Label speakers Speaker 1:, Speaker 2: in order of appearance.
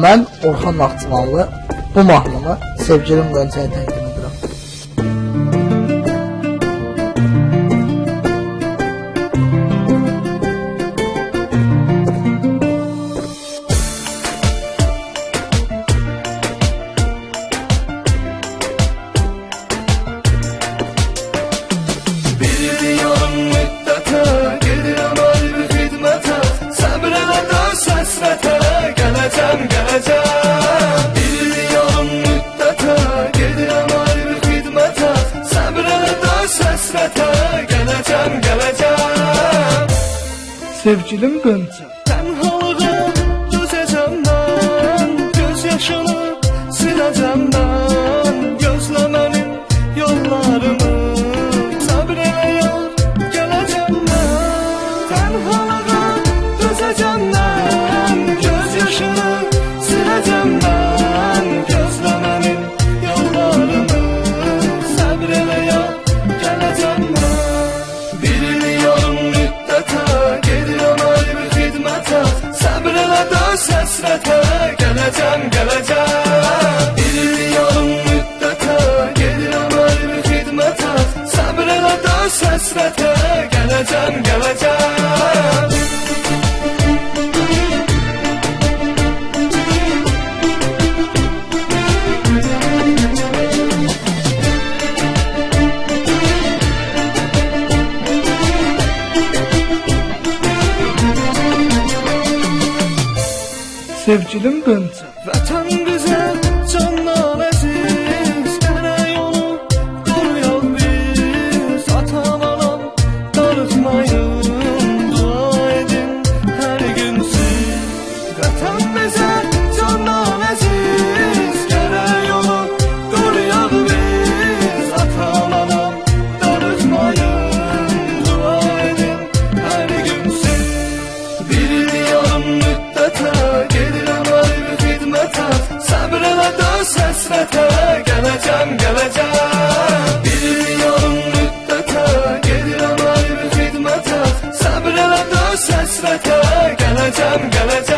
Speaker 1: Mən Orxan Naxçıvanlı bu mahnımı sevgilim Qönçəyə təqdim edirəm. Sevgilim Qönçə.
Speaker 2: Tənhalığa dözəcəm mən, göz yaşını siləcəm mən, gözlə mənim yollarımı, səbr elə yar, gələcəm mən. Tənhalığa dözəcəm mən, göz yaşını siləcəm mən, gözlə mənim yollarımı, səbr elə yar, gələcəm mən. Bir il yarım müddətə səbr elə döz həsrətə, gələcəm, gələcəm. Bir il yarım müddətə, gedirəm ayrı xidmətə, səbr elə döz həsrətə, gələcəm, gələcəm.
Speaker 1: Sevgilim Qönçə.
Speaker 2: Vətən bizə candan əziz, gərək onu qoruyaq biz. Atam anam darıtmayın, dua edin hər gün siz. Vətən bizə candan əziz, gərək onu qoruyaq biz. Atam anam darıtmayın, dua edin hər gün siz. Bir il yarım müddətə səbr elə döz həsrətə, gələcəm, gələcəm. Bir il yarım müddətə, gedirəm ayrı xidmətə, səbr elə döz həsrətə, gələcəm, gələcəm.